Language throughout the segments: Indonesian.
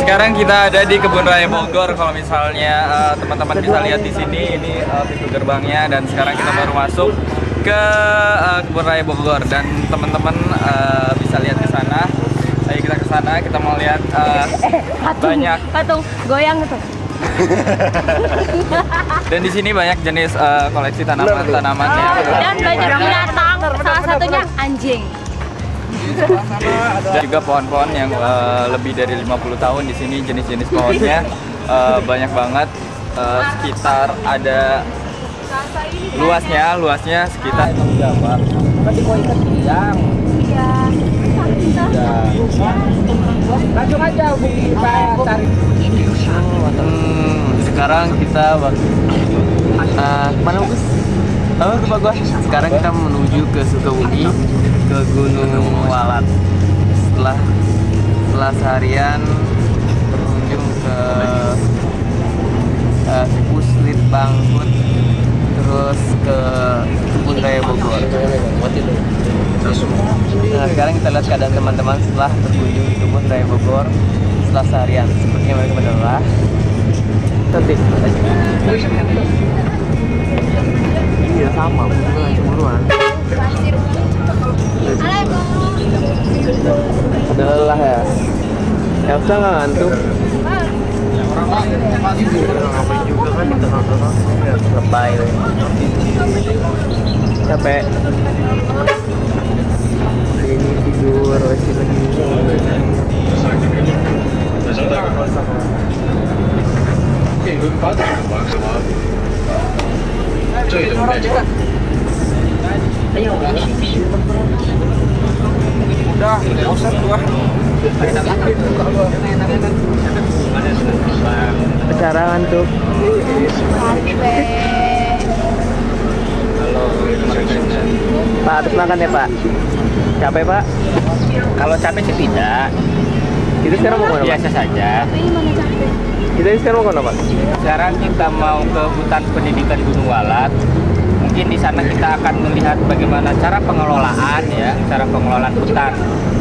Sekarang kita ada di Kebun Raya Bogor. Kalau misalnya teman-teman bisa lihat di sini, ini pintu gerbangnya, dan sekarang kita baru masuk ke Kebun Raya Bogor, dan teman-teman bisa lihat ke sana. Ayo kita ke sana, kita mau lihat banyak patung goyang gitu. Dan di sini banyak jenis koleksi tanaman-tanamannya. Dan banyak binatang, salah satunya anjing. Dan juga pohon-pohon yang lebih dari 50 tahun di sini, jenis-jenis pohonnya banyak banget. Sekitar ada luasnya sekitar Tadi mau ikat tiang. Iya. Langsung aja hubungi Pak cari. Sekarang kita kemana Gus? Oh, lupa gua. Sekarang kita menuju ke Sukabumi, ke Gunung Walat. Setelah seharian berkunjung ke Puslit Bangkut, terus ke Kebun Raya Bogor. Nah, sekarang kita lihat keadaan teman-teman setelah berkunjung di Kebun Raya Bogor setelah seharian. Sepertinya mereka adalah cantik. Iya sama, juga cemburuan. Udah lelah ya. Elsa nggak ngantuk? Ngapain juga kan di tengah-tengah. Lebay. Capek. Ini tidur, masih lagi. Udah, bosan gua. Acara ngantuk. Halo, Pak, habis makan ya Pak? Capek Pak? Kalau capek sih tidak. Kita sekarang mau kemana Pak? Biasa saja. Kita sekarang mau kemana Pak? Sekarang kita mau ke Hutan Pendidikan Gunung Walat. Mungkin di sana kita akan melihat bagaimana cara pengelolaan hutan.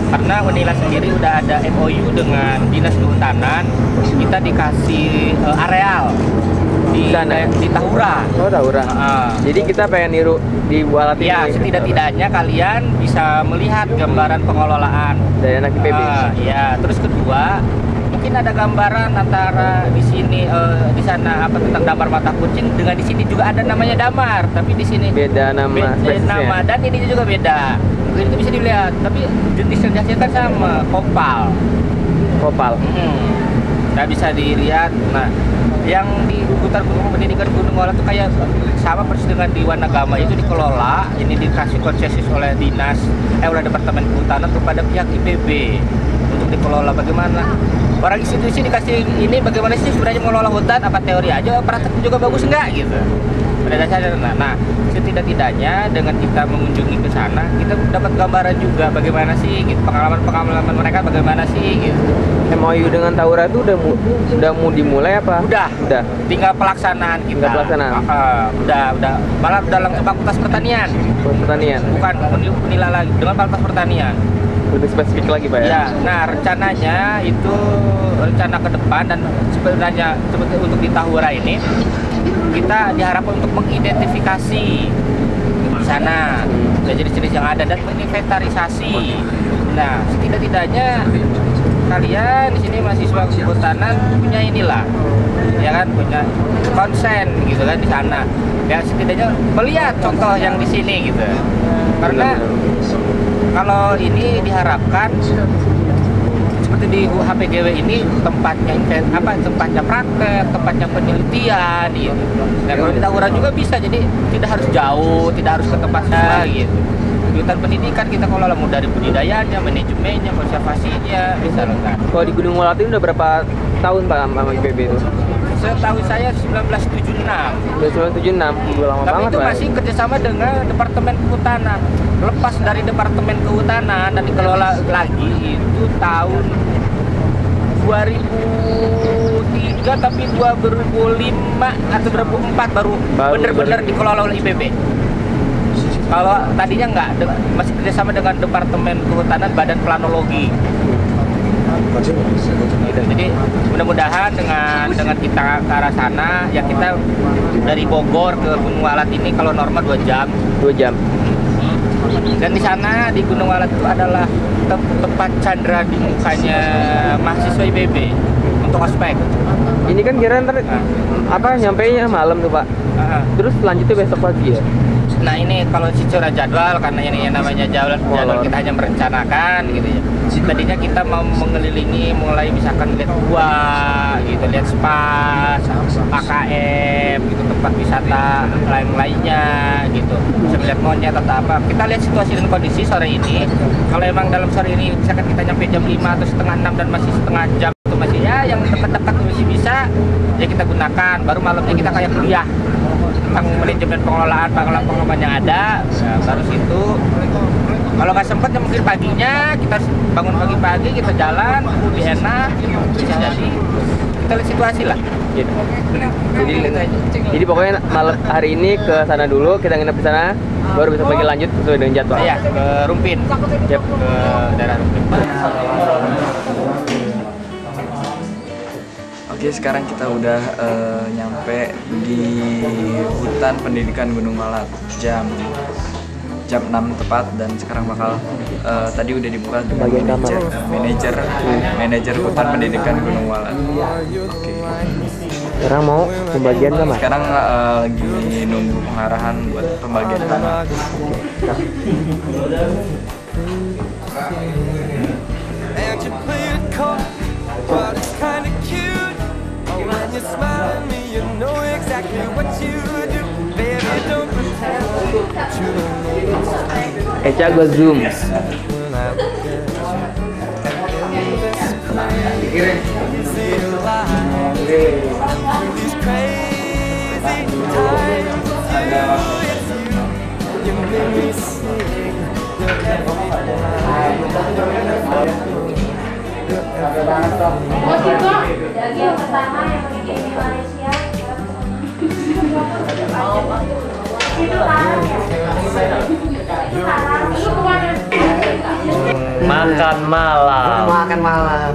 Karena Unila sendiri udah ada MOU dengan Dinas Kehutanan, kita dikasih areal di Tahura. Oh, Tahura. Jadi kita pengen niru di Walat ini. Ya, setidak-tidaknya kalian bisa melihat gambaran pengelolaan dari anak IPB. Ya, terus kedua, mungkin ada gambaran antara di sini di sana tentang damar mata kucing, dengan di sini juga ada namanya damar, tapi di sini beda nama dan ini juga beda. Mungkin itu bisa dilihat, tapi jenis yang dihasilkan sama kopal. Nggak bisa dilihat. Nah, yang di Hutan Pendidikan Gunung Walat itu kayak sama persis dengan di Wanagama, itu dikelola, ini dikasih konsesi oleh oleh Departemen Kehutanan kepada pihak IPB untuk dikelola. Bagaimana orang institusi dikasih ini, bagaimana sih sebenarnya mengelola hutan, apa teori aja, praktek juga bagus enggak gitu. Pada dasarnya, nah setidak-tidaknya dengan kita mengunjungi ke sana, kita dapat gambaran juga bagaimana sih gitu, pengalaman mereka bagaimana sih gitu. MOU dengan Tahura itu udah mau dimulai apa? Udah. Tinggal pelaksanaan kita. Udah. Malah udah langsung Fakultas Pertanian. Bukan Unila lagi, dengan Fakultas Pertanian. lebih spesifik lagi Pak ya? Ya, nah rencananya itu rencana ke depan dan sebenarnya seperti untuk di Tahura ini kita diharapkan untuk mengidentifikasi di sana jenis-jenis yang ada dan menginventarisasi. Nah, setidak-tidaknya kalian di sini mahasiswa kehutanan punya inilah, ya kan, punya konsen gitu kan di sana. Ya setidaknya melihat contoh yang di sini gitu. Karena kalau ini diharapkan seperti di HPGW ini tempatnya tempatnya praktek, tempatnya penelitian gitu. Nah, kalau di Tahura juga bisa, jadi tidak harus jauh, tidak harus ke tempatnya gitu. Kegiatan pendidikan kita kelola mulai dari budidayaannya, manajemennya, konservasinya, bisa lengkap. Kalau di Gunung Walat ini udah berapa tahun Pak sama IPB itu? Setahu saya 1976. Udah 1976, udah lama Tapi banget itu Pak. masih kerjasama dengan Departemen Kehutanan. Lepas dari Departemen Kehutanan dan dikelola lagi itu tahun 2003, tapi 2005 atau 2004 baru benar-benar dikelola oleh IPB. Kalau tadinya enggak, masih kerjasama dengan Departemen Kehutanan, Badan Planologi. Gitu. Jadi mudah-mudahan dengan kita ke arah sana, ya kita dari Bogor ke Gunung Walat ini kalau normal 2 jam. 2 jam. Dan di sana di Gunung Walat itu adalah tempat candra di mukanya mahasiswa IPB untuk ospek. Ini kan kira ntar nyampainya malam tuh Pak. Terus lanjutnya besok pagi ya? Nah ini kalau secara jadwal, karena ini namanya jadwal kita hanya merencanakan gitu ya. Tadinya kita mau mengelilingi mulai misalkan lihat gua gitu, lihat spa, AKM gitu, tempat wisata lain-lainnya gitu. Bisa melihat monyet atau apa. Kita lihat situasi dan kondisi sore ini. Kalau emang dalam sore ini misalkan kita nyampe jam 5 atau setengah 6 dan masih setengah jam itu masih ya yang dekat-dekat masih bisa, ya kita gunakan. Baru malamnya kita kayak kuliah tentang manajemen pengelolaan yang ada. Nah, baru situ kalau nggak sempet ya mungkin paginya kita bangun pagi-pagi, kita jalan lebih enak gitu. Bisa jadi kita lihat situasi lah gitu. Jadi pokoknya malam hari ini ke sana dulu, kita nginep di sana, baru besok pagi lanjut sesuai dengan jadwal. Iya, ke Rumpin. Yep. Ke daerah Rumpin. Oke, sekarang kita udah nyampe di Hutan Pendidikan Gunung Walat jam 6 tepat, dan sekarang bakal tadi udah dibuka dengan manajer Hutan Pendidikan Gunung Walat. Oke. Sekarang mau pembagian kamar. Sekarang lagi nunggu pengarahan buat pembagian kamar. And you play it cold, but it's kinda cute. Oh, when you smile at me, you know exactly what you do. Baby, don't pretend that you don't know what's true. Eca gue zoom. When I look at you, and in this place, you see a light. Through these crazy times, it's you. You make me sing. You're everything. Jadi yang pertama yang bikin di Malaysia. Makan malam.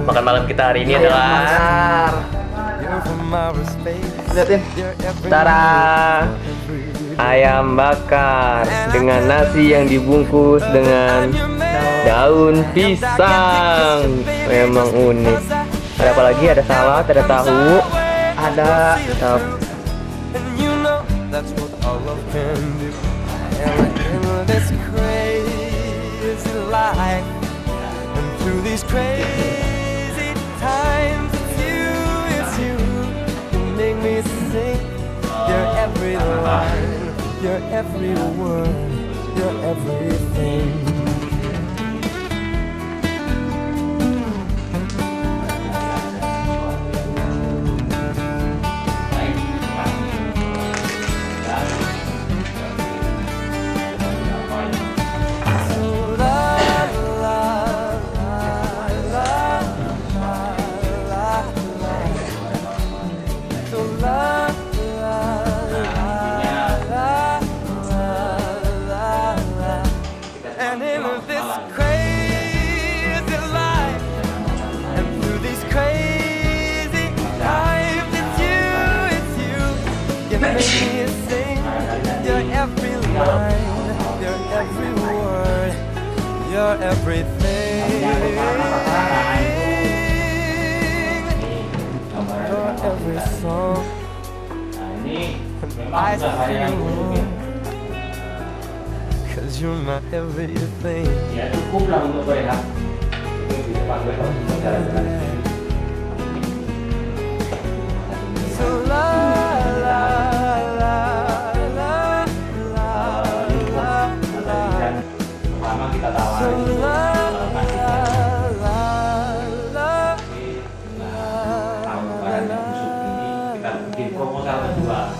Makan malam kita hari ini adalah lihatin. Tara, ayam bakar dengan nasi yang dibungkus dengan daun pisang. Memang unik. Ada apa lagi? Ada salad, ada tahu, ada And you know that's what all love can do. And in this crazy life, and through these crazy times, it's you. You make me sing. You're every line, you're every word, you're everything. And me sing your every line, your every word, your everything, your every song. And I sing, 'cause you're my everything. Ya cukup lah untuk berehat. Itu bisa pakai kalau kita jalan-jalan. So la la la la la la la. Pertama kita So tawarin la la la la. tahun lebaran yang busuk ini kita bikin proposal kedua.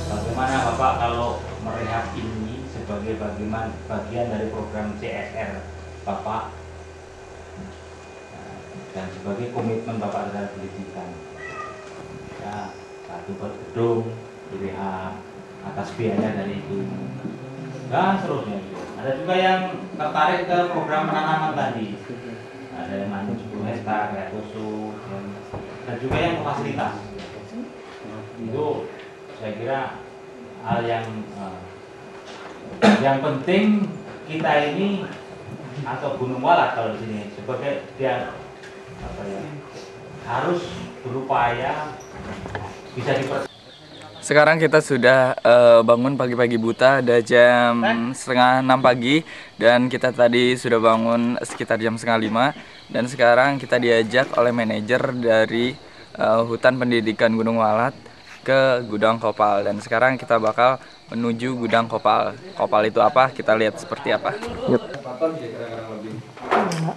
Bagaimana Bapak kalau merehab ini sebagai bagian dari program CSR Bapak dan sebagai komitmen Bapak terhadap pendidikan. Ya, satu buat gedung, direhab, atas biaya dari itu, dan seterusnya. Ada juga yang tertarik ke program penanaman tadi. Ada yang nanam 10 hektar kayak tusuk, dan juga yang ke fasilitas. Itu saya kira hal yang penting kita ini atau Gunung Walat kalau di sini sebagai dia harus berupaya bisa Sekarang kita sudah bangun pagi-pagi buta, ada jam 5:30 pagi, dan kita tadi sudah bangun sekitar jam 4:30, dan sekarang kita diajak oleh manajer dari Hutan Pendidikan Gunung Walat ke Gudang Kopal, dan sekarang kita bakal menuju Gudang Kopal. Kopal itu apa? Kita lihat seperti apa.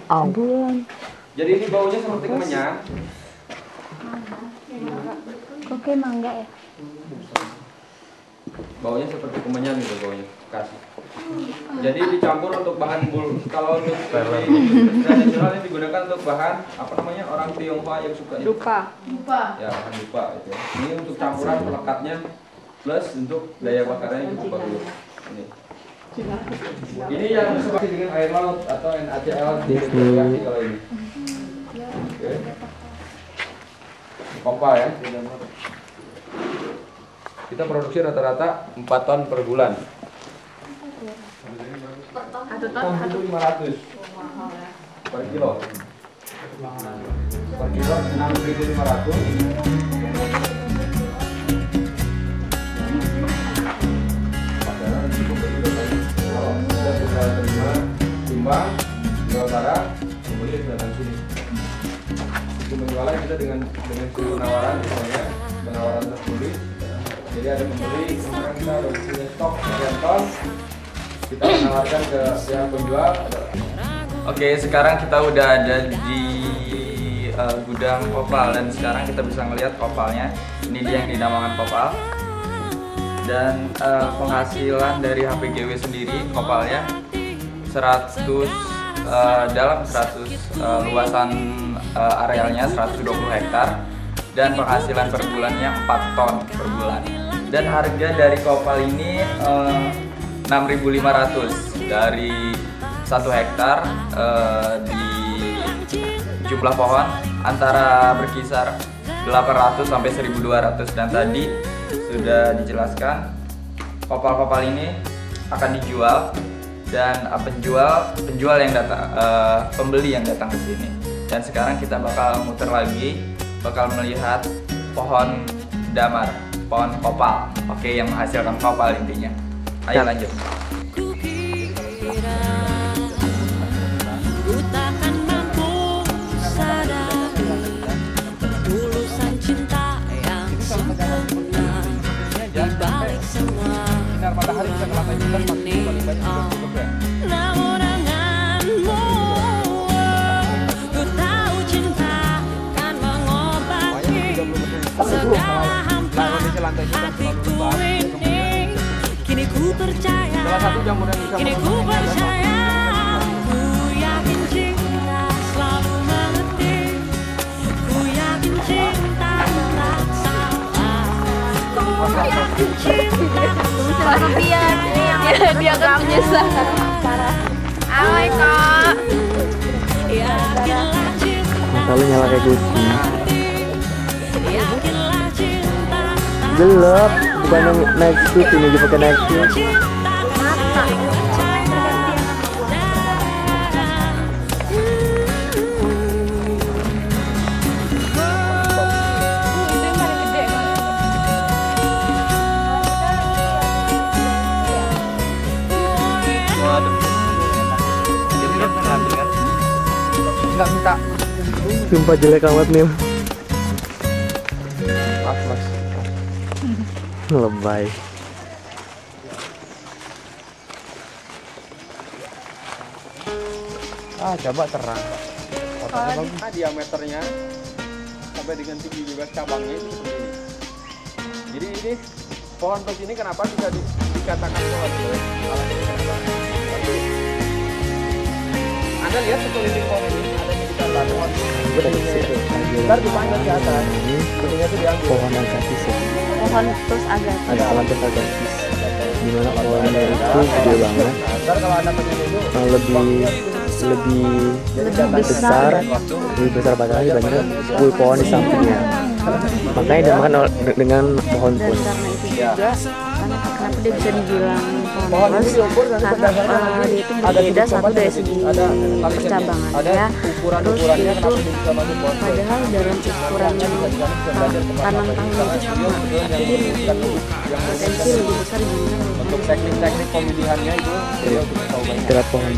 Ambulan. Jadi ini baunya seperti kemenyan. Kok kayak mangga ya? Baunya seperti kemenyan gitu baunya. Kasih. Jadi dicampur untuk bahan bul. Kalau untuk tradisional ini digunakan untuk bahan apa namanya, orang Tionghoa yang suka itu. Dupa. Ya, bahan dupa itu. Ini untuk campuran pelekatnya plus untuk daya bakarnya cukup bagus. Ini yang seperti dengan air laut atau NaCl dehydrasi kalau ini. Oke. Kopal ya. Kita produksi rata-rata 4 ton per bulan. 1 ton? 1.500 per kilo. Per kilo 6.500. Kalau sudah kita terima timbang, Jawa Barat, kemudian kita datang sini. Untuk penjualan kita dengan penawaran, misalnya penawaran tertulis. Jadi ada pembeli, kemarin kita udah punya stok sekian ton, kita menawarkan ke yang penjual. Oke, sekarang kita udah ada di gudang kopal, dan sekarang kita bisa melihat kopalnya. Ini dia yang dinamakan kopal. Dan penghasilan dari HPGW sendiri kopalnya 100 dalam 100 luasan arealnya 120 hektar, dan penghasilan per bulannya 4 ton per bulan. Dan harga dari kopal ini 6.500 dari 1 hektar. Di jumlah pohon antara berkisar 800 sampai 1.200, dan tadi sudah dijelaskan kopal-kopal ini akan dijual, dan penjual yang datang, pembeli yang datang ke sini. Dan sekarang kita bakal muter lagi, bakal melihat pohon damar, pohon kopal, oke, yang menghasilkan kopal intinya. Ayo lanjut. Matahari bisa kelapa juga paling banyak cukup ya. Namun denganmu, ku tahu cinta kan mengobati segala hampa hatiku ini. Kini ku percaya, kini ku percaya, ku yakin cinta selalu mengerti, ku yakin cinta tak salah, ku yakin cinta. Dia gak menyesal. Hai kak. Selalu nyala kayak kucing. Gelap, bukan yang night shoot ini juga pakai night shoot. Nggak minta. Sumpah jelek amat nih. Maaf mas. Lebay. Coba terang. Nah, diameternya sampai dengan tinggi bebas cabangnya itu seperti ini. Jadi ini pohon tos ini kenapa bisa dikatakan pohon tos? Anda lihat sekeliling pohon ini ada yang dikatakan pohon tos. Ntar dipanjat ke atas. Bentuknya itu diambil. Pohon agatis ya. Pohon terus agak. Ada alantus agatis. Dimana pohonnya itu gede banget. Ntar kalau Anda pengen itu lebih besar batangnya dibandingkan pohon di sampingnya. Makanya dinamakan dengan pohon pun. Karena itu juga, kenapa dia bisa dibilang pohon terus? Karena dia itu berbeda satu dari segi percabangan ya. Terus dia itu padahal dalam ukuran tanam tangga itu sama, tapi dia memiliki potensi lebih besar dibandingkan untuk teknik-teknik pemilihannya itu beliau bisa tahu banyak. Kira pohon.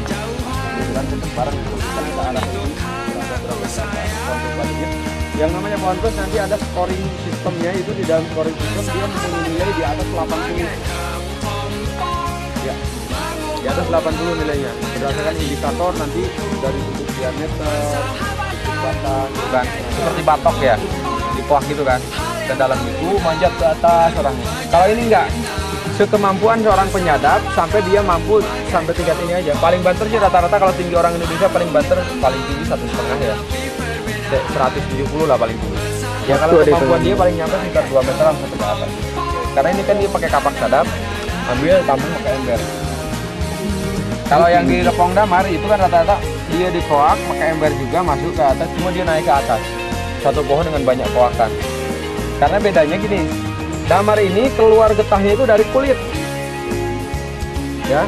Yang namanya pohon tos nanti ada scoring sistemnya, itu di dalam scoring sistem dia menilai di atas 80. Ya, di atas 80 nilainya berdasarkan indikator nanti dari sudut diameter, sudut batang, Bukan seperti batok ya, di kuah gitu kan, ke dalam itu manjat ke atas orangnya. Kalau ini enggak, sekemampuan seorang penyadap sampai dia mampu sampai tingkat ini aja. Paling banter sih rata-rata kalau tinggi orang Indonesia paling banter paling tinggi 1,5 ya, 170 lah paling tinggi. Ya kalau kemampuan dia paling nyampe sekitar 2 meteran sampai ke atas. Karena ini kan dia pakai kapak sadap, ambil tampung pakai ember. Kalau yang di Lepong Damar itu kan rata-rata dia dikoak pakai ember juga masuk ke atas, cuma dia naik ke atas. Satu pohon dengan banyak koakan. Karena bedanya gini, damar ini keluar getahnya itu dari kulit. Ya.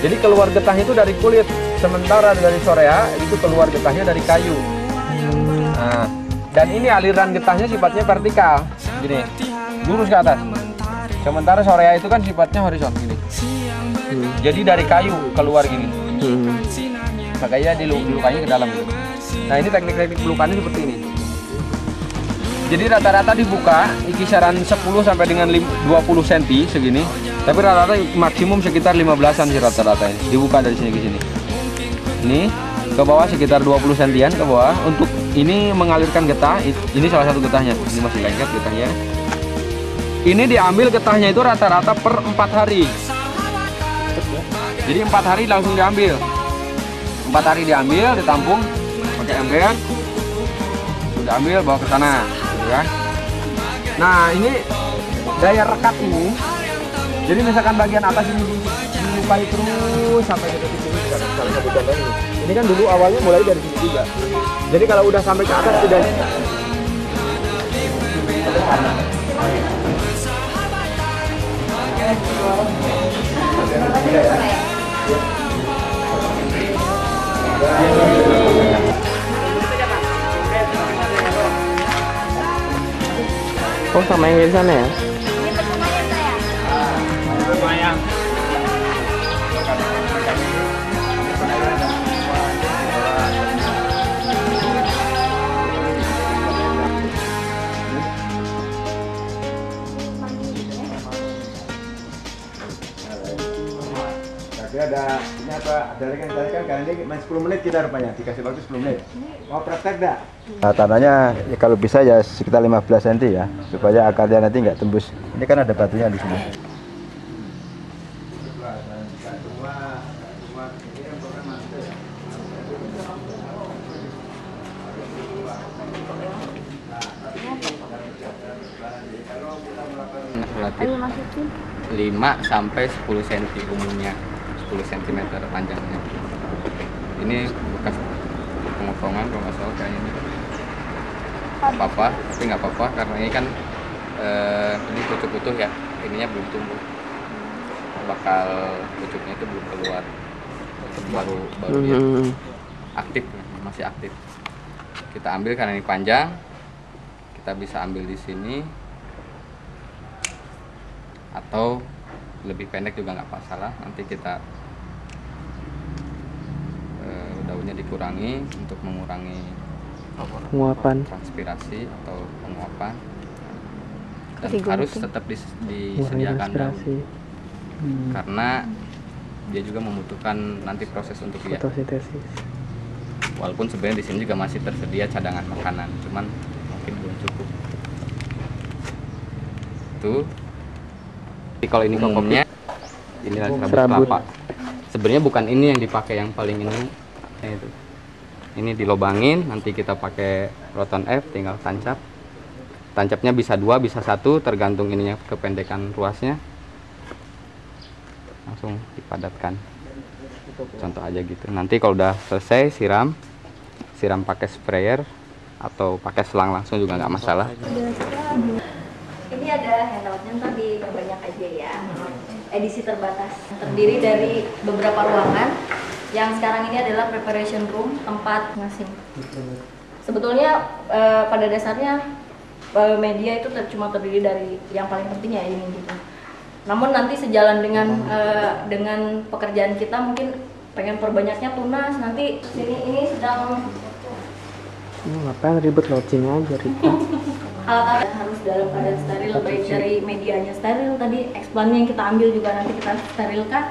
Jadi keluar getahnya itu dari kulit, sementara dari Sorea itu keluar getahnya dari kayu. Nah, dan ini aliran getahnya sifatnya vertikal, gini, lurus ke atas. Sementara Sorea itu kan sifatnya horizontal gini. Jadi dari kayu keluar gini. Makanya dilukanya ke dalam gitu. Nah, ini teknik-teknik pelukannya seperti ini. Jadi rata-rata dibuka kisaran 10 sampai dengan 20 cm segini. Tapi rata-rata maksimum sekitar 15-an sih rata-rata ini. Dibuka dari sini ke sini. Ini ke bawah sekitar 20 cm ke bawah untuk ini mengalirkan getah. Ini salah satu getahnya. Ini masih lengket getahnya. Ini diambil getahnya itu rata-rata per 4 hari. Jadi 4 hari langsung diambil. 4 hari diambil, ditampung pakai ember. Sudah ambil bawa ke sana, gitu kan. Nah, ini daya rekat ini. Jadi misalkan bagian atas ini dilupai terus sampai ke titik ini, salah satu contoh ini. Ini kan dulu awalnya mulai dari sini juga. Jadi kalau udah sampai ke atas sudah Oh, sama yang di sana ya? ada ini apa? Ada rekan-rekan karena ini main 10 menit kita rupanya dikasih waktu 10 menit. Mau praktek enggak? Nah, tanahnya ya, kalau bisa ya sekitar 15 cm ya, supaya akarnya nanti nggak tembus. Ini kan ada batunya di sini. Relatif 5 sampai 10 cm umumnya, 10 cm panjangnya. Ini bekas pemotongan kalau nggak salah kayak ini. Apa-apa, tapi nggak apa-apa karena ini kan Ini pucuk utuh ya, ininya belum tumbuh, bakal pucuknya itu belum keluar, baru dia aktif, masih aktif. Kita ambil karena ini panjang, kita bisa ambil di sini atau lebih pendek juga nggak masalah. Nanti kita daunnya dikurangi untuk mengurangi Penguapan. transpirasi atau penguapan, dan Kasih harus gunting. tetap disediakan daun karena dia juga membutuhkan nanti proses untuk dia. Fotosintesis. Walaupun sebenarnya di sini juga masih tersedia cadangan makanan, cuman mungkin belum cukup. Tuh. Jadi kalau ini kokopnya, inilah serabut Serabut. kelapa. Sebenarnya bukan ini yang dipakai, yang paling ini. Itu. Ini dilobangin, nanti kita pakai roton F, tinggal tancap. Tancapnya bisa 2, bisa 1, tergantung ininya kependekan ruasnya. Langsung dipadatkan. Contoh aja gitu. Nanti kalau udah selesai siram pakai sprayer atau pakai selang langsung juga nggak masalah. Ini ada handoutnya, ntar diperbanyak aja ya. Edisi terbatas, terdiri dari beberapa ruangan. Yang sekarang ini adalah preparation room, tempat ngasih. Sebetulnya pada dasarnya media itu cuma terdiri dari yang paling penting ya ini gitu. Namun nanti sejalan dengan pekerjaan kita mungkin pengen perbanyaknya tunas. Nanti ini sedang Ngapain ribet launching aja Rika. alat-alat harus dalam keadaan steril, baik dari medianya steril, tadi explannya yang kita ambil juga nanti kita sterilkan.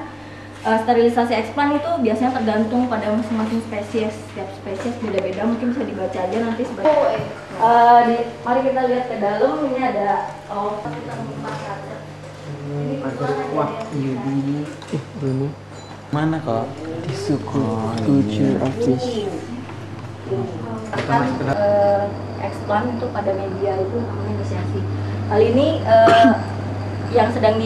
Sterilisasi explan itu biasanya tergantung pada masing-masing spesies, setiap spesies beda-beda, mungkin bisa dibaca aja nanti sebagai mari kita lihat ke dalam. Ini ada kita membuka kaca. Ini Wah, ini ini Mana kok? di suku tujuh office. Explan itu pada media itu namanya inisiasi. Kali ini yang sedang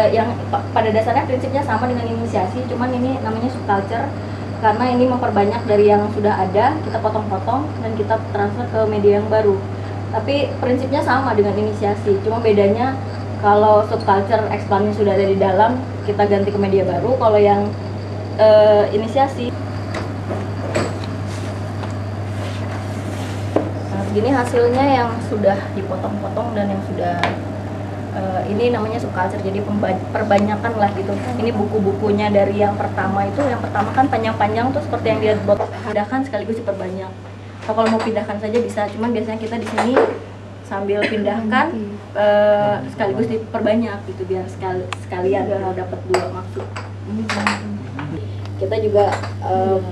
yang pada dasarnya prinsipnya sama dengan inisiasi, cuman ini namanya subculture karena ini memperbanyak dari yang sudah ada, kita potong-potong dan kita transfer ke media yang baru. Tapi prinsipnya sama dengan inisiasi, cuma bedanya kalau subculture explannya sudah ada di dalam, kita ganti ke media baru. Kalau yang inisiasi, nah, begini hasilnya yang sudah dipotong-potong dan yang sudah ini namanya subculture, jadi perbanyakan lah gitu. Ini buku-bukunya dari yang pertama itu, yang pertama kan panjang-panjang tuh seperti yang dia buat, pindahkan sekaligus diperbanyak. Atau kalau mau pindahkan saja bisa, cuman biasanya kita di sini sambil pindahkan sekaligus diperbanyak gitu biar sekalian dapat 2 maksud. Kita juga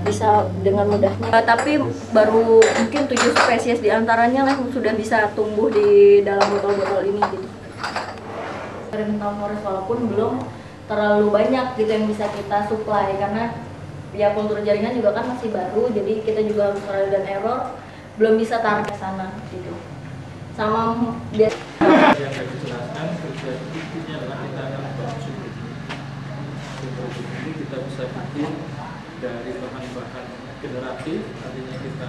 bisa dengan mudahnya, tapi baru mungkin 7 spesies diantaranya lah yang sudah bisa tumbuh di dalam botol-botol ini gitu. Dari Mental Forest walaupun belum terlalu banyak gitu yang bisa kita supply karena ya kultur jaringan juga kan masih baru, jadi kita juga harus trial dan error, belum bisa tarik ke sana gitu. Sama dia yang saya jelaskan kerja intinya adalah kita akan membuat suhu. Ini kita bisa bikin dari bahan-bahan generatif, artinya kita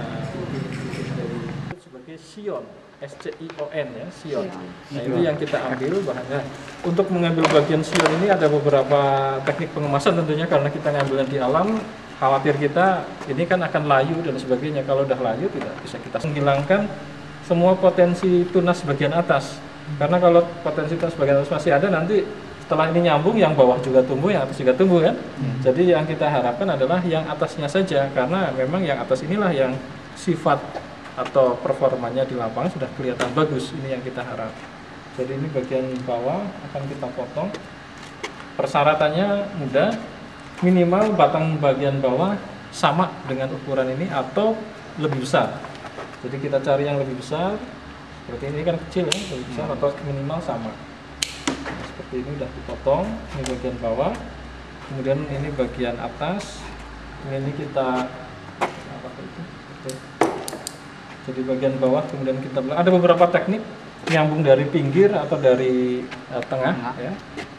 bikin dari sebagai sion, SCION ya, sion. Nah itu yang kita ambil bahannya. Untuk mengambil bagian sion ini ada beberapa teknik pengemasan tentunya karena kita ngambilnya di alam. Khawatir kita ini kan akan layu dan sebagainya. Kalau udah layu tidak bisa kita menghilangkan semua potensi tunas bagian atas. Karena kalau potensi tunas bagian atas masih ada, nanti setelah ini nyambung yang bawah juga tumbuh, yang atas juga tumbuh kan. Jadi yang kita harapkan adalah yang atasnya saja, karena memang yang atas inilah yang sifat atau performanya di lapangan sudah kelihatan bagus. Ini yang kita harap. Jadi ini bagian bawah akan kita potong. Persyaratannya mudah, minimal batang bagian bawah sama dengan ukuran ini atau lebih besar. Jadi kita cari yang lebih besar, seperti ini kan kecil ya, lebih besar atau minimal sama. Nah, seperti ini udah dipotong, ini bagian bawah, kemudian ini bagian atas, ini kita apa itu? Jadi bagian bawah, kemudian kita ada beberapa teknik nyambung dari pinggir atau dari tengah ya.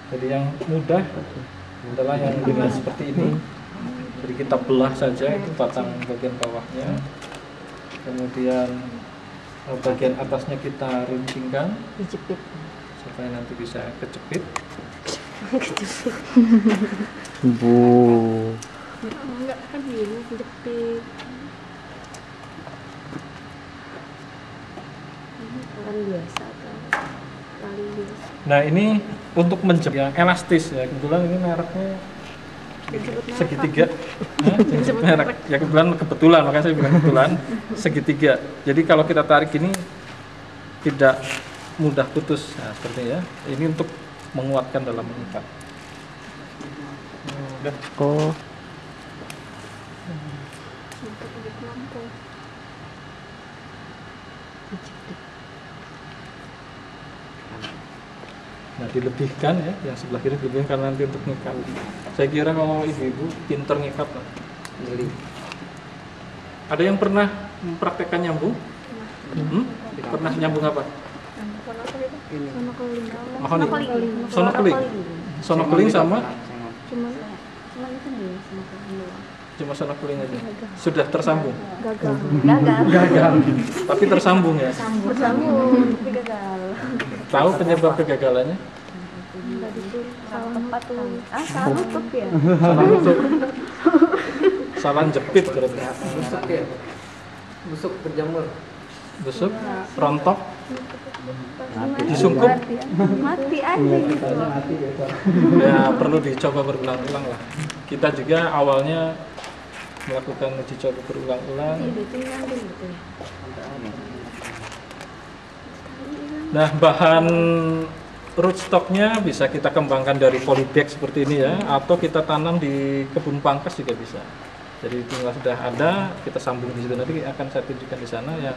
Jadi yang mudah adalah yang dengan seperti ini. Jadi kita belah saja itu batang bagian bawahnya. Kemudian bagian atasnya kita runcingkan Dijepit. supaya nanti bisa kecepit. Bu. Enggak kan gini, dijepit. Ini kan biasa atau tali biasa? Nah ini untuk menjepit yang elastis ya, kebetulan ini mereknya segitiga. Hah? Jangan merek. Ya kebetulan makanya saya bilang kebetulan segitiga. Jadi kalau kita tarik ini tidak mudah putus. Nah, seperti ya. Ini untuk menguatkan dalam mengikat. Udah. Oh. Nah dilebihkan ya, yang sebelah kiri dilebihkan karena nanti untuk ngikat. Saya kira kalau ibu-ibu pinter ngikat lah. Ada yang pernah mempraktekkan nyambung? Pernah nyambung apa? Mahoni. Sonokeling. Sonokeling sama? Cuma itu nih, sonokeling doang. Cuma sonokeling aja. Sudah tersambung? Gagal. Tapi tersambung ya? Bersambung, tapi gagal. Tahu penyebab kegagalannya? Salah tempat tuh. Salah tutup ya? Salah tutup. Salah jepit berarti. Busuk ya. Busuk berjamur. Busuk, rontok, disungkup. Mati aja gitu. Ya perlu dicoba berulang-ulang lah. Kita juga awalnya melakukan uji coba berulang-ulang. Gitu. Nah bahan rootstocknya bisa kita kembangkan dari polybag seperti ini ya, atau kita tanam di kebun pangkas juga bisa. Jadi tinggal sudah ada, kita sambung di situ, nanti akan saya tunjukkan di sana ya.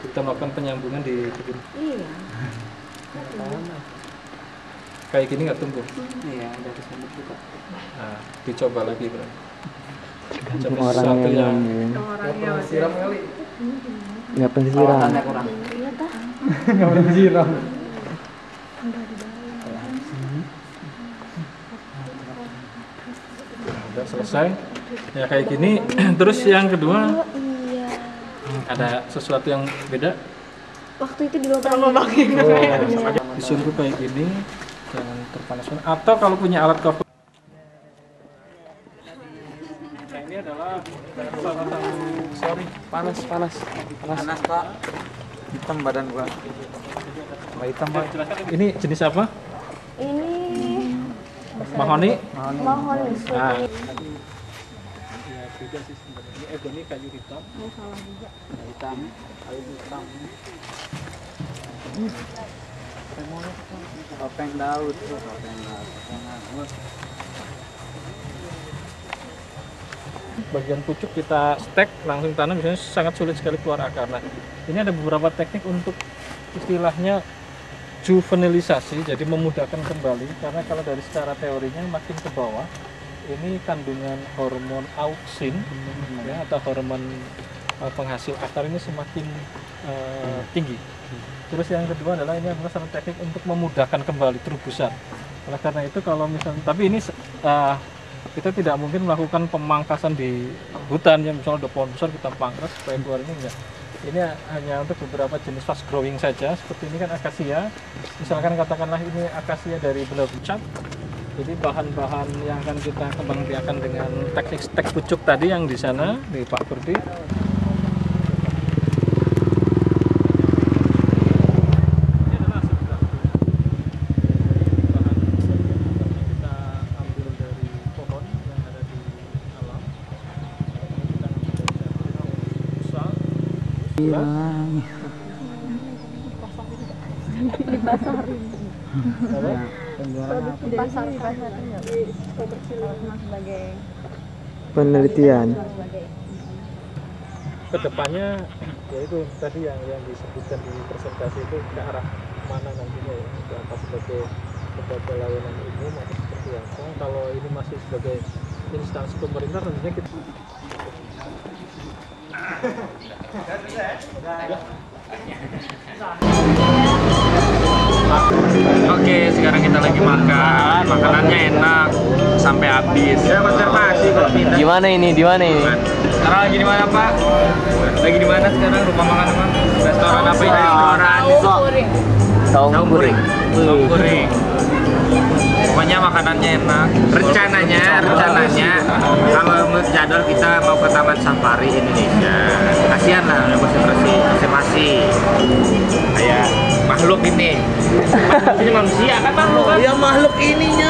Kita melakukan penyambungan di kebun. Iya. Kayak gini nggak tumbuh? Iya, dari sana juga. Nah, dicoba lagi bro. Tergantung Coba orang sesuatu yang yang nyambung. Siram kali. Nggak pernah siram. Kurang. Iya dah. Nggak boleh disiram. udah selesai. Ya kayak gini. Terus yang kedua, Iya. ada sesuatu yang beda. Waktu itu dilobangin. Disungkup kayak gini, jangan terpanas. Atau kalau punya alat cover. Nah, ini adalah salah satu, sorry, Panas Pak. Hitam badan gua. Hitam Pak. ini jenis apa? Ini Mahoni? mohon Nah, ya beda sih sebenarnya. Ini ebony kayu hitam. salah juga. Hitam. Kayu hitam. Topeng Daud. Bagian pucuk kita stek langsung tanam, biasanya sangat sulit sekali keluar akar. Nah, ini ada beberapa teknik untuk istilahnya juvenilisasi, jadi memudahkan kembali. Karena kalau dari secara teorinya makin ke bawah, ini kandungan hormon auksin ya, atau hormon penghasil akar ini semakin tinggi. Terus yang kedua adalah ini adalah salah teknik untuk memudahkan kembali terobosan. Oleh karena itu kalau misalnya, tapi ini kita tidak mungkin melakukan pemangkasan di hutan ya, misalnya ada pohon besar kita pangkas supaya keluar ini enggak. Ini hanya untuk beberapa jenis fast growing saja. Seperti ini kan akasia. Misalkan katakanlah ini akasia dari belah pucat. Jadi bahan-bahan yang akan kita kembangbiakan dengan teknik stek pucuk tadi yang di sana di Pak Kurdi. Penelitian. Kedepannya ya itu tadi yang disebutkan di presentasi itu ke arah mana nantinya ya, apa sebagai lembaga layanan umum atau seperti apa. Kalau ini masih sebagai instansi pemerintah tentunya kita Oke, sekarang kita lagi makan. Makanannya enak sampai habis. Ya, konservasi kalau pindah. Gimana ini? Di mana ini? Sekarang lagi di mana, Pak? Lagi di mana sekarang? Rumah makan apa? Restoran apa ini? Saung kuring. Pokoknya makanannya enak. Rencananya kalau menurut jadwal kita mau ke Taman Safari Indonesia. Kasihan lah konservasi. Kayak makhluk ini. Ini manusia kan makhluk kan? Ya makhluk ininya.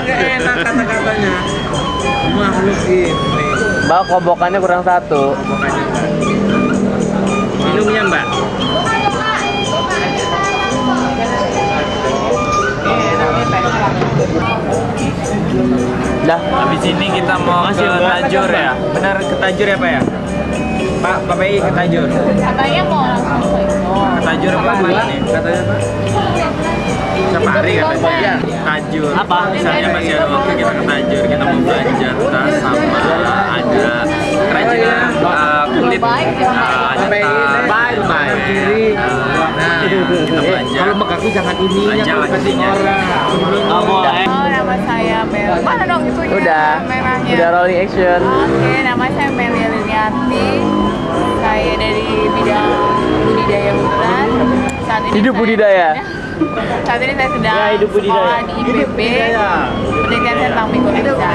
Enak kata-katanya. Makhluk ini. Mbak, kobokannya kurang satu. Minumnya Mbak. Dah. Habis ini kita mau ke Tajur ya. Benar ke Tajur ya Pak ya? Pak PI ke Tajur. Katanya mau langsung. Ke Tajur apa nih? Katanya Pak. Safari katanya. Tajur. Apa? Misalnya masih ada waktu kita ke Tajur, kita mau belanja tas sama ada kerajinan kulit. Ada tas, nah, kita belanja. Kalau mengaku jangan ininya kalau kasihnya orang. Oh, nama saya Mel. Mana dong itu merahnya? Udah rolling action. Oke, nama saya Meli Lilianti. Saya dari bidang budidaya hutan. Saat ini Hidup budidaya. Saat ini saya sedang sekolah di IPB, penelitian tentang mikrobiota.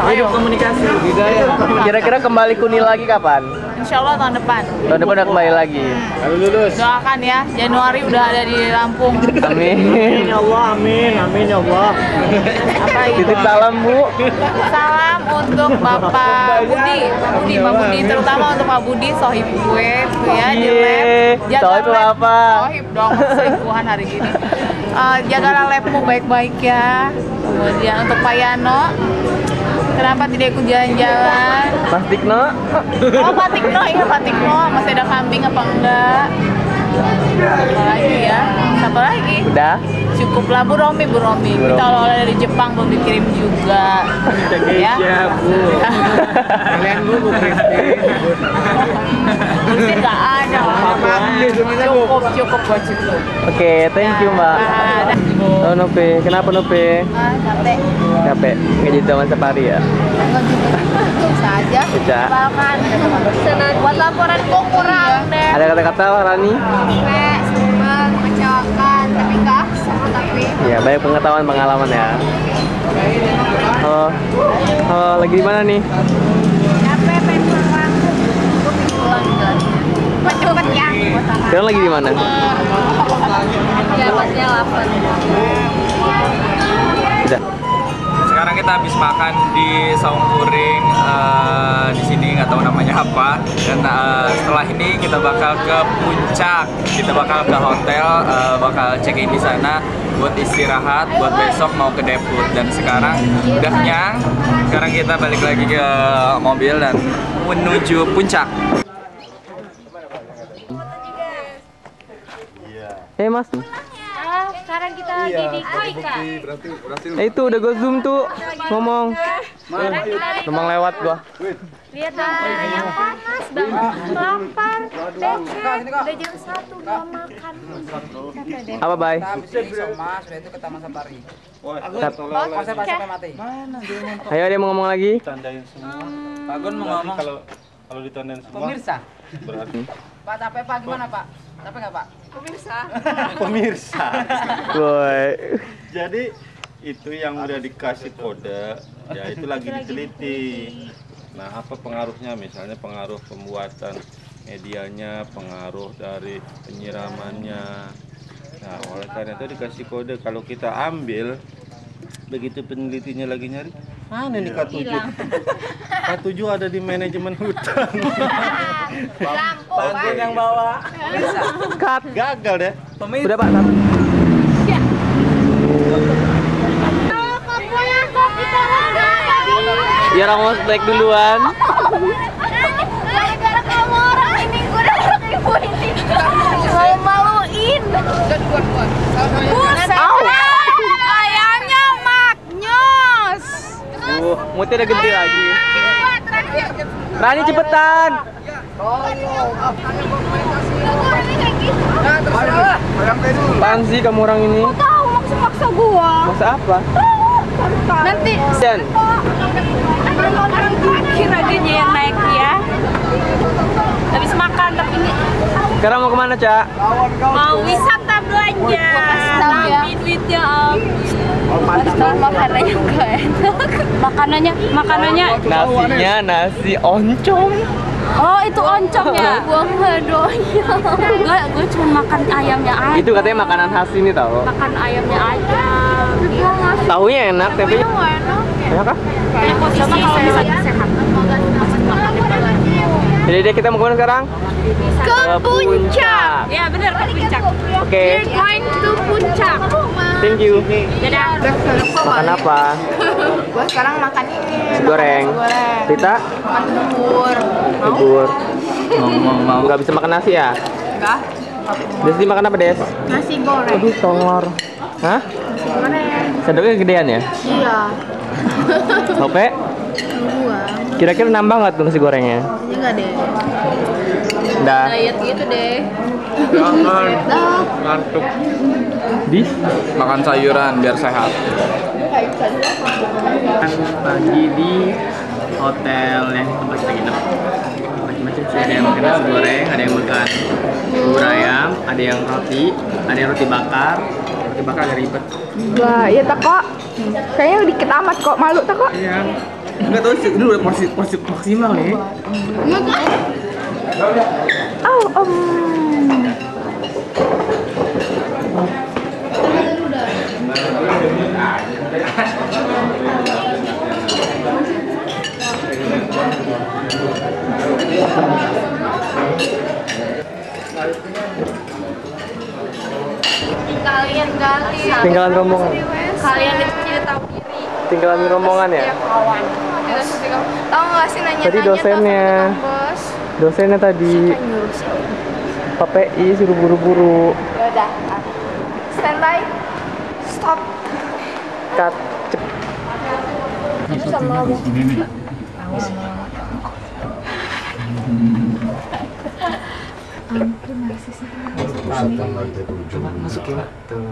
Hidup komunikasi. Kira-kira kembali ke Unil lagi kapan? Insya Allah tahun depan. Tahun depan udah kembali lagi. Kalau lulus. Doakan ya, Januari udah ada di Lampung. Amin. Ya Allah, amin ya Allah. Apa itu? Titip salam Bu. Salam untuk Bapak Budi, Pak Budi, terutama untuk Pak Budi, sohib gue tuh ya di lab. Sohib lab. apa? Sohib dong, selingkuhan hari gini. Jagalah labmu baik-baik ya. Kemudian untuk Pak Yano, kenapa tidak ikut jalan-jalan? Mas Tikno. Oh, Pak Tikno, iya Pak Tikno, masih ada kambing apa enggak? Apa lagi ya? Satu lagi. Udah. Cukuplah Bu Romi. Kita oleh-oleh dari Jepang belum dikirim juga. Ya. Bu. Kalian Bu Mungkin nggak ada. Cukup buat cukup. Oke, thank you Mbak. Oh Nope, kenapa Nope? Capek. Capek, nggak jadi Taman Safari ya? Bisa aja. Bisa. Bahkan buat laporan kok kurang deh. Ada kata-kata Rani? Capek, sebel, mengecewakan, tapi enggak seru tapi. Ya, banyak pengetahuan pengalaman ya. Halo, lagi di mana nih? Capek, pengen pulang. Gue pengen pulang jelas. Cepet ya. Sekarang lagi di mana? Ya, pasnya lapar. Sudah. Sekarang kita habis makan di Saung Kuring, di sini nggak tahu namanya apa. Dan setelah ini kita bakal ke puncak, kita bakal ke hotel, bakal check in di sana buat istirahat, buat besok mau ke Deput. Dan sekarang udah kenyang, sekarang kita balik lagi ke mobil dan menuju puncak. Mas. Sekarang kita lagi di Koika. Itu udah gue zoom tuh ngomong. Ngomong lewat gua. Lihat dong, yang panas banget, lapar, udah jam 1 belum makan. Apa Bay? Sudah itu ke Taman Safari. Konservasi mati. Ayo dia mau ngomong lagi. Pak Gun mau ngomong. Kalau ditandain semua Pemirsa. berarti Pak capek Pak gimana Pak? Capek nggak Pak? pemirsa. Woi. Jadi itu yang udah dikasih kode, ya itu lagi diteliti. Nah, apa pengaruhnya? Misalnya pengaruh pembuatan medianya, pengaruh dari penyiramannya. Nah, oleh karena itu dikasih kode. Kalau kita ambil, begitu penelitinya lagi nyari, mana nih K7? K7 ada di manajemen hutan. Pak yang bawa. Cut. Gagal deh. Udah Pak. Biar aku break duluan. Gara-gara kamu orang ini gue udah ibu ini mau maluin. Buset. Ayamnya maknyos. Mutnya udah gede lagi. Rani cepetan. Apaan sih kamu orang ini? Tahu maksa gua. Masa apa? Nanti Dan orang terakhir aja yang naik ya. Habis makan tapi ini sekarang mau kemana, Cak? mau wisata belanja. Tapi duitnya habis. Makanannya enggak enak. Makanannya Nasinya nasi oncom. oh itu oncom ya. Gua enggak doyan. Gue cuma makan ayamnya aja. Itu katanya makanan khas ini tau. Makan ayamnya aja. Tahunya enak, tapi Enggak enak. enak kah? Kayak posisi kalau misalnya sehat. Jadi deh, kita mau kemana sekarang? Ke puncak. Ya benar ke puncak. Oke, We're going to puncak. thank you. Dadah. Makan apa? Gue sekarang makan ini. Nasi goreng. Rita? Makan bubur. Bubur. Mau nggak bisa makan nasi ya? Enggak. Desi makan apa, Des? Nasi goreng. Aduh, telur. Hah? Nasi goreng. Sendoknya gedean ya? Iya. Oke. Dua. Kira-kira nambah nggak tuh nasi gorengnya? Ini enggak deh. Dah. Diet gitu deh. Jangan ngantuk. Di? Makan sayuran biar sehat. Pagi di hotel yang tempat kita nginep. Macam-macam sih, ada yang makan nasi goreng, ada yang makan bubur ayam, ada yang roti, ada yang roti bakar. Roti bakar agak ribet. Wah, iya tak kok. Kayaknya dikit amat kok. Malu tak kok. Iya. Enggak tahu sih, ini udah porsi maksimal nih. Oh, Kalian Tinggalan rombongan. Kalian itu tidak tahu diri. Tinggalan rombongan ya? Kawan. Tahu nggak sih nanya-nanya Tadi dosennya. bos? Dosennya tadi. Nyuruh sih. Pak PI suruh buru-buru. Yaudah. Standby. Stop. Cut. Sama kamu. Masuk ya. Tuh.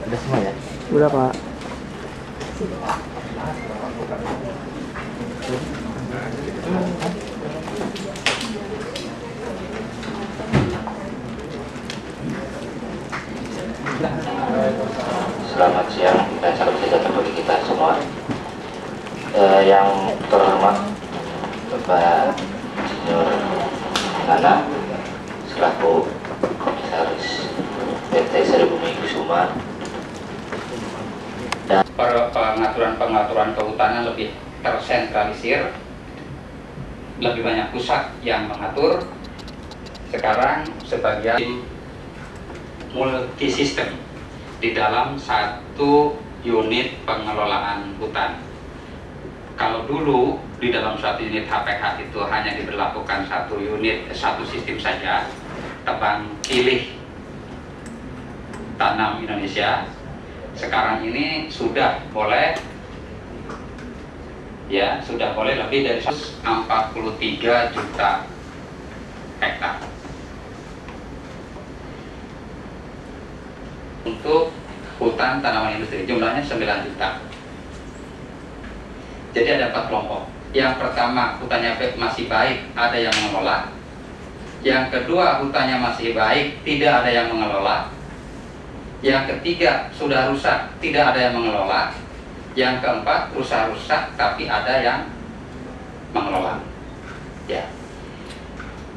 Udah semua ya? Udah, Pak. Selamat siang dan salam sejahtera bagi kita semua. Yang terhormat Bapak Insinyur Nana selaku Komisaris PT Seribumi Kusuma dan pengaturan kehutanan lebih tersentralisir, lebih banyak pusat yang mengatur. Sekarang sebagai multisistem di dalam satu unit pengelolaan hutan. Kalau dulu di dalam suatu unit HPH itu hanya diberlakukan satu sistem saja, tebang pilih tanam Indonesia. Sekarang ini sudah boleh lebih dari 43 juta hektar untuk hutan tanaman industri, jumlahnya 9 juta. Jadi ada 4 kelompok. Yang pertama, hutannya masih baik, ada yang mengelola. Yang kedua, hutannya masih baik, tidak ada yang mengelola. Yang ketiga, sudah rusak, tidak ada yang mengelola. Yang keempat, rusak, tapi ada yang mengelola. Ya.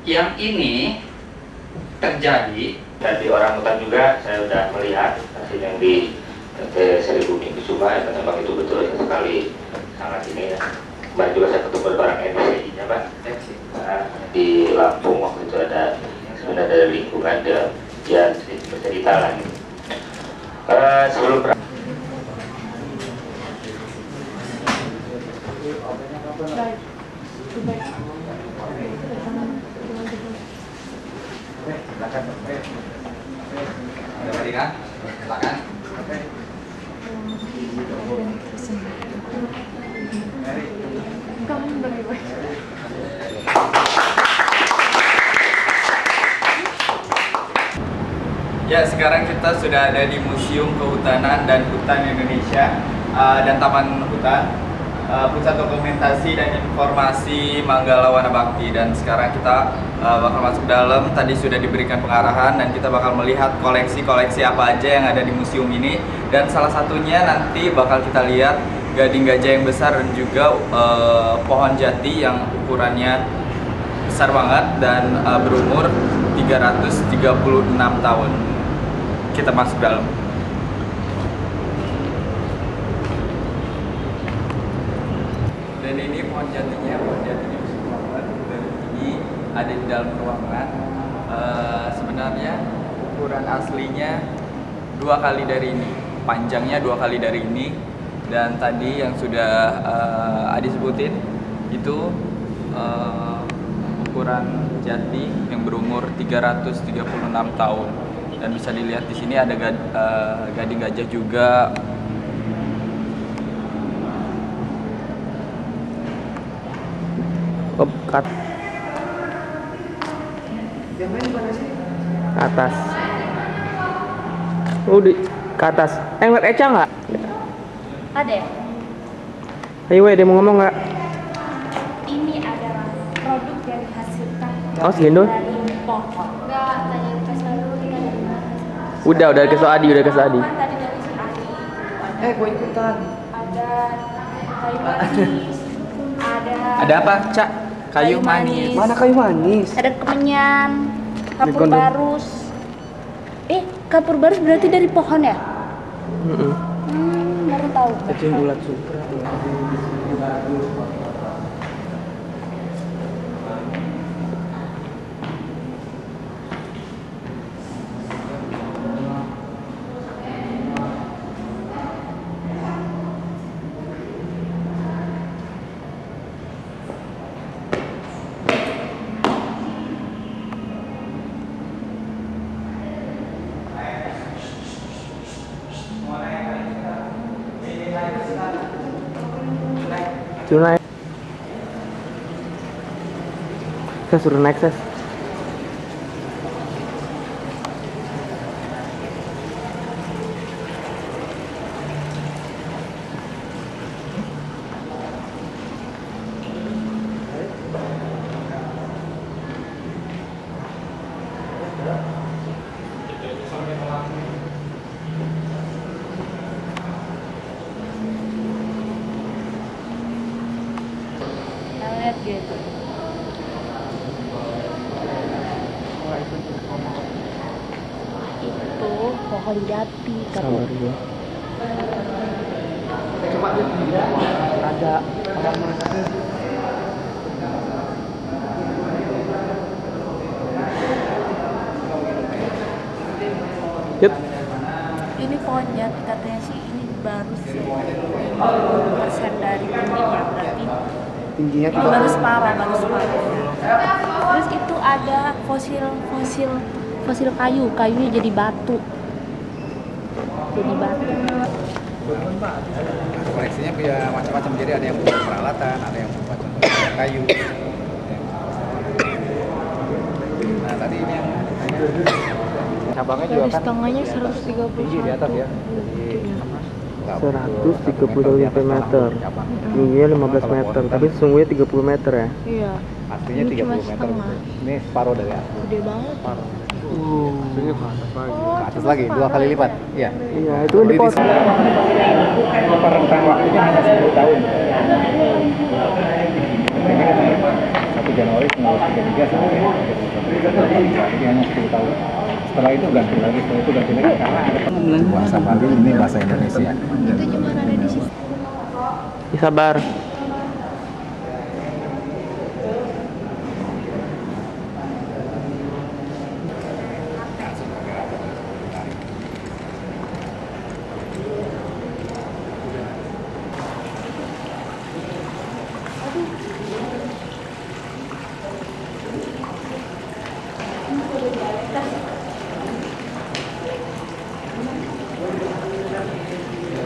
Yang ini terjadi dari orang hutan juga. Saya sudah melihat hasil yang di Seribumi Kusuma, ya, memang itu betul sekali, sangat ini ya. Kemarin juga saya ketemu orang NCI-nya, Pak. Di Lampung waktu itu ada sebenarnya dari lingkungan dia bercerita lah gitu. Sebelum silakan. Kamu bagaimana? Ya, sekarang kita sudah ada di Museum Kehutanan dan Hutan Indonesia dan Taman Hutan, Pusat Dokumentasi dan Informasi Manggala Wana Bakti. Dan sekarang kita bakal masuk dalam. Tadi sudah diberikan pengarahan dan kita bakal melihat koleksi-koleksi apa aja yang ada di museum ini. Dan salah satunya nanti bakal kita lihat gading gajah yang besar dan juga pohon jati yang ukurannya besar banget dan berumur 336 tahun. Kita masuk dalam. Dan ini pohon jatinya besar banget. Dan ini ada di dalam ruangan. Sebenarnya ukuran aslinya 2 kali dari ini, panjangnya 2 kali dari ini. Dan tadi yang sudah Adi sebutin itu ukuran jati yang berumur 336 tahun. Dan bisa dilihat di sini ada gading gajah juga. Ke atas. Di ke atas. Ngeliat Eca nggak? Ada ya? Ayo, dia mau ngomong nggak? Ini adalah produk yang dihasilkan Oh, segitu? dari pohon. Enggak, tanya ke selalu kita dari mana? Udah ke Soadi, Kan tadi dari si Adi. Gue ikutan. Ada kayu manis. Ada apa, Cak? Kayu manis. Mana kayu manis? Ada kemenyan, kapur barus. Kapur barus berarti dari pohon ya? Baru tahu. Cacing ulat supra. Naik. Saya suruh naik, Ses. Lihat gitu. Itu pohon jati kan. Sabar ya. Coba lihat di bawah. Ada orang mana? Yuk. Ini pohon jati katanya sih ini baru sih 50% dari tingginya berarti Tingginya baru separuh. Terus itu ada fosil kayunya jadi batu. Koleksinya punya macam-macam, jadi ada yang buat peralatan, ada yang buat kayu. Nah, tadi ini yang cabangnya juga kan setengahnya 130 tinggi di atas ya. 130 cm. Tingginya 15 meter, tapi sesungguhnya 30 meter ya. Iya. Aslinya Ini cuma 30 meter. setengah. Ini separuh dari asli. Gede banget. Ini ke atas lagi. Ke atas lagi 2 kali lipat. Iya. Iya, itu kan dipotong. Rentang waktunya hanya 10 tahun. Ini kan 1 Januari 1933 sampai 1931. Jadi hanya 10 tahun. Setelah itu ganti lagi karena ada bahasa Bali, ini bahasa Indonesia. Itu cuma ada di sini. Sabar.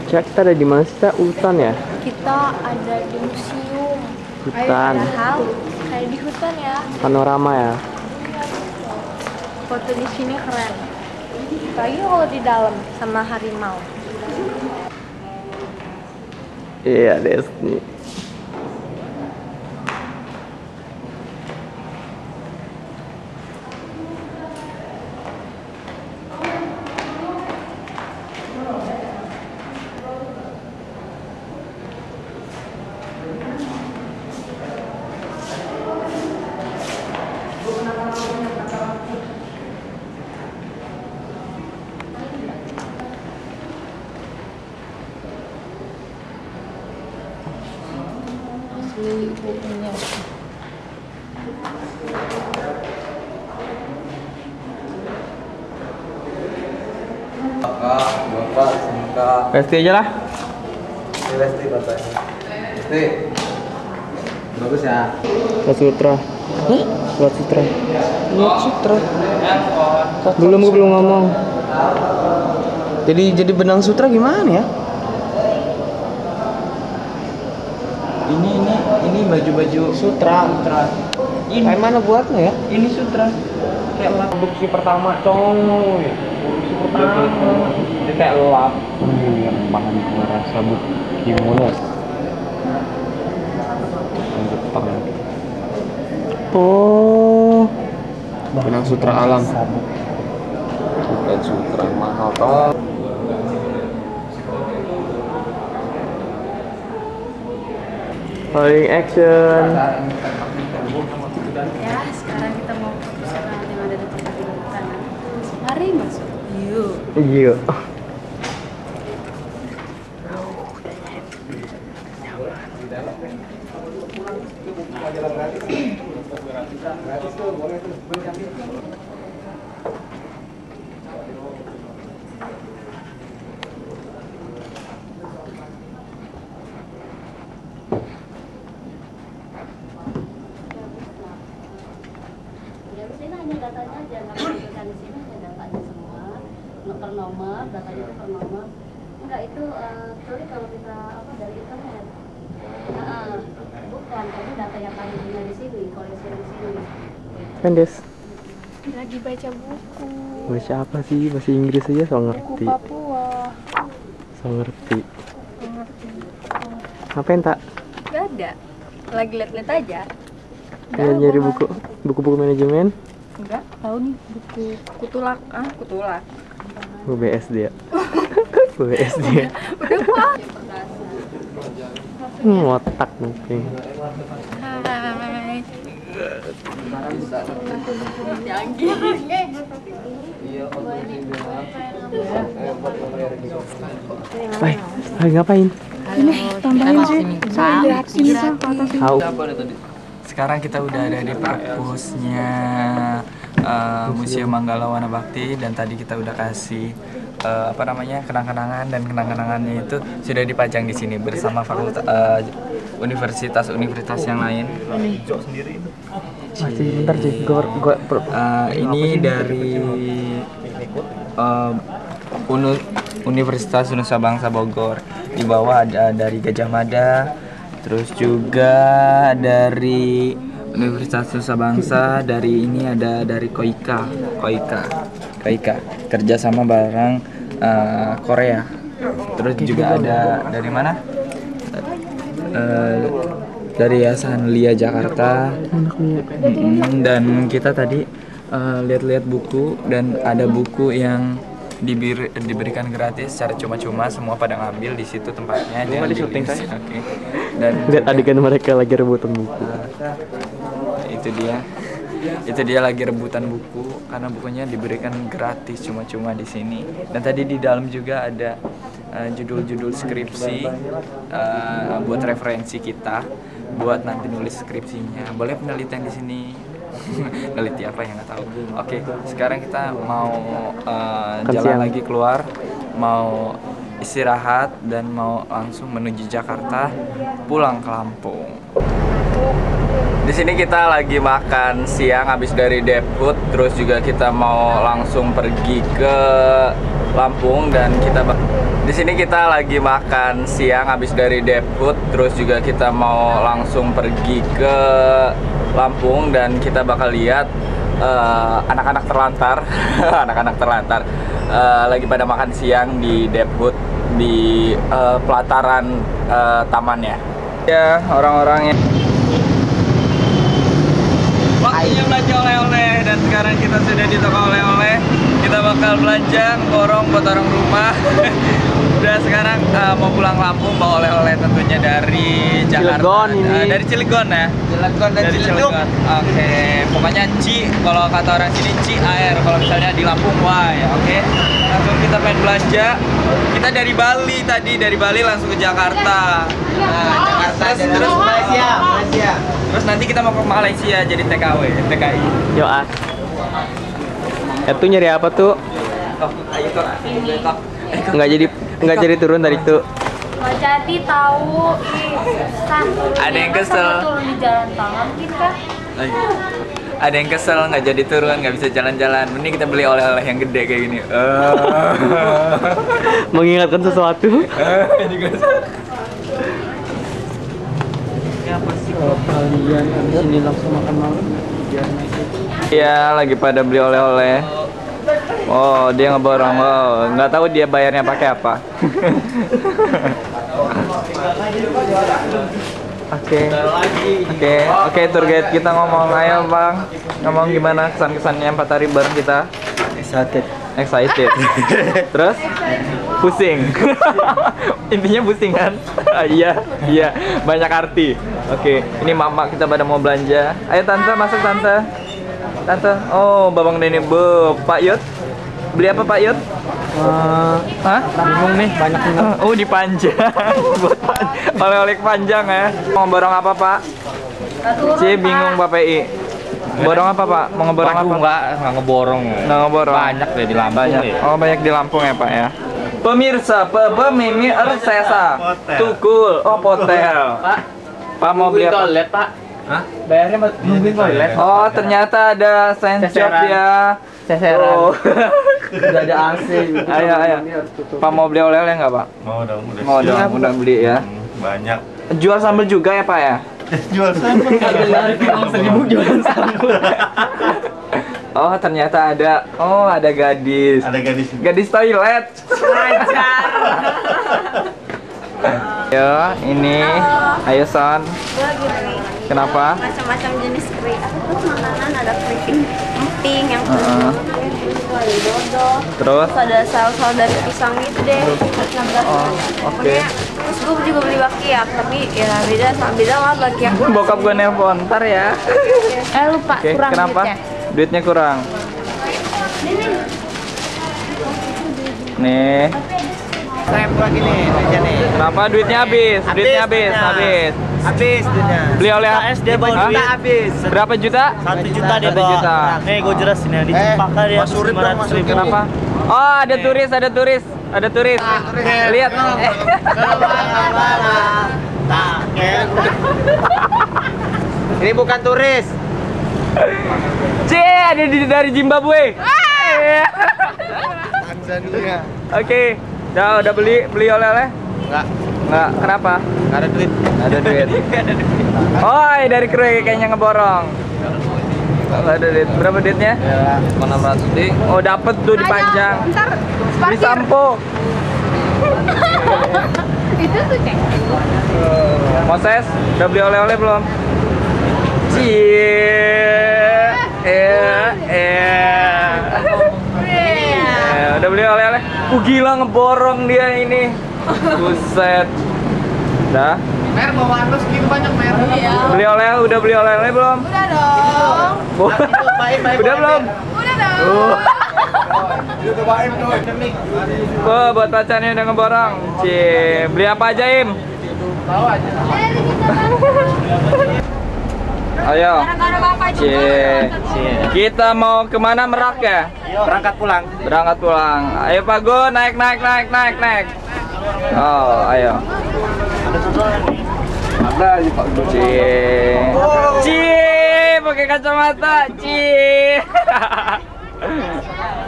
Kita ada di mana sih, Kak? Hutan ya? Kita ada di museum. Hutan. Padahal kayak di hutan ya. Panorama ya? Foto di sini keren. Apalagi kalau di dalam sama harimau. Iya, Desni. Bapak, semoga Pasti aja lah. Lesti bapaknya. Lesti. Bagus ya. Lot Sutra. Hah? Lot Sutra. Lot Sutra. Belum ngomong. Jadi benang sutra gimana ya? Ini baju-baju Sutra. ini Kayak mana buatnya ya? ini sutra kayak lap Produksi pertama coy. Produksi pertama. Ini kayak lap. Pangan keluar sabuk kimono. Jepang. Oh. Benang sutra alam. Bukan sutra mahal toh. Rolling action. Ya, sekarang kita mau ke pusat yang ada di tempat hutan. Mari masuk. Yuk. Iya. Datanya aja nggak masukkan di sini, ada datanya semua per nomor, datanya itu per nomor. Enggak, itu sorry kalau kita apa dari internet. Bukan, tapi data yang kami punya di sini, koleksi di sini. Kan Des? Lagi baca buku. Baca apa sih? Bahasa Inggris aja so Buku ngerti. Papua. So ngerti. Ngerti. Ngapain tak? Gak ada. Lagi liat-liat aja. Ya, nyari buku manajemen. Enggak, tahu nih buku kutulak. Kutulak. BSD ya. BSD ya. Udah Pak. Ngotak mungkin. Hai. Hai, ngapain? Tahu. Sekarang kita udah ada di perpusnya Museum Manggala Wana Bakti, dan tadi kita udah kasih kenang-kenangan, dan kenang-kenangannya itu sudah dipajang di sini bersama fakultas universitas yang lain. Bentar sih, ini dari Universitas Nusa Bangsa Bogor. Di bawah ada dari Gajah Mada, terus juga dari Universitas Nusa Bangsa, dari ini ada dari Koika kerjasama bareng Korea. Terus juga ada dari mana? Dari Yayasan Lia Jakarta. Dan kita tadi lihat-lihat buku, dan ada buku yang diberikan gratis secara cuma-cuma, semua pada ngambil di situ tempatnya. Jangan di syuting saya. Oke. Dan lihat adegan mereka lagi rebutan buku. Itu dia lagi rebutan buku karena bukunya diberikan gratis cuma-cuma di sini. Dan tadi di dalam juga ada judul-judul skripsi buat referensi kita, buat nanti nulis skripsinya. Boleh penelitian di sini. Neliti apa yang nggak tahu. Oke, sekarang kita mau jalan lagi keluar, mau istirahat, dan mau langsung menuju Jakarta, pulang ke Lampung. Di sini kita lagi makan siang habis dari Deput, terus juga kita mau langsung pergi ke Lampung dan di sini kita lagi makan siang habis dari Deput, terus juga kita mau langsung pergi ke Lampung dan kita bakal lihat anak-anak terlantar, anak-anak terlantar lagi pada makan siang di Deput di pelataran tamannya. Ya, orang-orangnya. Waktunya belanja oleh-oleh dan sekarang kita sudah di toko oleh-oleh. Kita bakal belanja borong buat orang rumah. Dan sekarang mau pulang Lampung bawa oleh-oleh tentunya dari Jakarta. Cilegon ini. Dari Cilegon ya. Cilegon dan Dari Ciledug. Cilegon. Oke, pokoknya Ci. Kalau kata orang sini Ci air. Kalau misalnya di Lampung Y. Oke. Langsung kita pengen belanja. Kita dari Bali tadi, dari Bali langsung ke Jakarta. Nah, Jakarta terus Malaysia. Terus nanti kita mau ke Malaysia jadi TKI. Yo ah. Itu nyari apa tuh? Ayo kok. Nggak jadi turun dari itu. Nggak jadi tahu. Susah. Ada yang kesel. Turun di jalan tangan kita. Ada yang kesel nggak jadi turun, nggak bisa jalan-jalan. Mending kita beli oleh-oleh yang gede kayak gini. Mengingatkan sesuatu. Kalau kalian di sini langsung makan malam, Iya, lagi pada beli oleh-oleh. Oh, dia ngeborong. Oh, nggak tahu dia bayarnya pakai apa. Oke, tour guide kita ngomong. Ayo bang, ngomong gimana kesan-kesannya 4 hari bareng kita? Excited. Terus? Pusing. Intinya pusing kan? Iya, banyak arti. Oke, ini mama kita pada mau belanja. Ayo tante, masuk tante. Tante, oh babang Deni Pak Yud. Beli apa Pak Yud? Hah? bingung nih banyak yang Oh dipanjang. Buat oleh-oleh panjang ya. Mau borong apa Pak? Cie bingung Pak PI. Borong apa Pak? Mau ngeborong apa? Enggak ngeborong. Nggak ngeborong. Banyak deh di Lampung. Banyak. Ya. Oh banyak di Lampung ya Pak ya. Pemirsa, Mimi Sesa. Tukul. Oh potel. Pak mau beli apa? Toilet, Pak. Hah? Bayarnya buat nungguin toilet. Oh ternyata ada sign shop ya. Ceseran. Oh. Udah ada AC. Ayo. Pak mau beli oleh-oleh nggak Pak? Mau dong, udah Mau dong, udah beli ya. banyak. Jual sambal juga ya Pak ya? Jual sambal. Jualan sambal. Oh ternyata ada. Oh ada gadis. Ada gadis. Gadis toilet. Ya ini. Ayo Son. Gue gini. Kenapa? Macam-macam jenis kering. Aku tuh makanan ada keriting emping yang ada dodol. Terus? Ada saus dari pisang gitu deh. Oke. Terus gue juga beli bakiak, tapi ya beda banget bakiak. Bokap gue nelpon, ntar ya. Lupa Oke, kurang kenapa? duitnya. Duitnya kurang. Nih. Saya pulang gini, aja nih. Kenapa duitnya habis? Duitnya habis. Habis duitnya. Beli oleh SD bawa Hah? duit habis. Berapa juta? 1 juta dia 1 bawa. juta. Nih gue jelasin ya, di Cempaka dia 500.000. Kenapa? Oh, ada turis. Lihat. Ini bukan turis. Ada dari Zimbabwe. Tanzania. Oke. Udah beli oleh-oleh? Enggak. Kenapa? Enggak ada duit. Nggak ada duit. Oh, dari kru kayaknya ngeborong. Nggak ada duit. Berapa duitnya? Ya, 600 deh. Oh, dapet tuh dipanjang. Beli sampo. Itu tuh cek. Moses, udah beli oleh-oleh belum? Udah beli oleh-oleh? Gila ngeborong dia ini. Buset. Dah. Mer bawaan lu segitu banyak mer. Iya. Udah beli oleh-oleh belum? Udah dong. Udah belum? Udah dong. Wah, buat pacarnya udah ngeborong. Beli apa aja, Im? Tahu aja. Ayo. Gara-gara bapak juga. Kita mau kemana, Merak ya? Berangkat pulang. Berangkat pulang. Ayo Pak Go, naik. Oh, ayo. Nah, ini Pak Guru. Cie, pakai kacamata, Cie.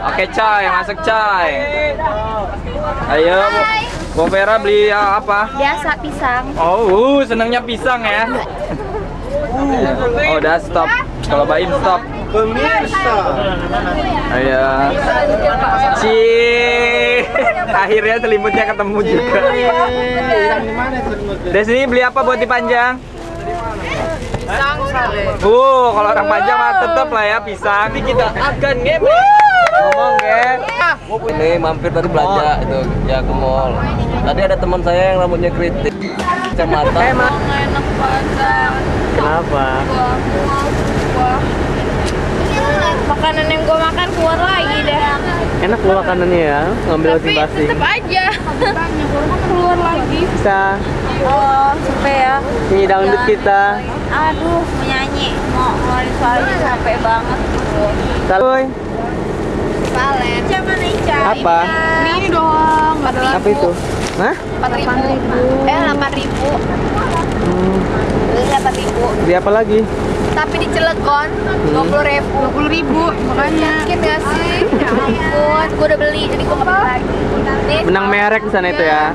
Oke, coy, masuk coy. Ayo, Bu Vera beli apa? Biasa pisang. Oh, senangnya pisang ya. Oh, udah stop. Kalau Baim stop. Pemirsa. Ayo. Cie. Akhirnya selimutnya ketemu juga. Dari sini beli apa buat dipanjang? Pisang sale. Kalau orang panjang mah tetep lah ya pisang. Nanti kita akan ngomong ya. Ini mampir tadi belanja itu ya ke mall. Tadi ada teman saya yang rambutnya keriting. Kacamata. Emang enak banget. Kenapa? Makanan yang gue makan keluar lagi deh. Enak loh makanannya ya, ngambil Tapi basi. tetep aja keluar lagi. Bisa Oh, sampai ya. nyanyi dangdut kita. Aduh, menyanyi. Mau ngeluarin suaranya sampai banget gitu. Saluy. Valen. Cuman Ica. Apa? Ini doang, nggak ada Apa itu? Hah? 8.000. 8.000. Beli 8.000. Beli apa lagi? Tapi di Cilegon 20.000. Makanya. Yakin gak sih? Ya ampun, gue udah beli jadi gue nggak beli lagi. Nih, Menang merek di sana itu ya.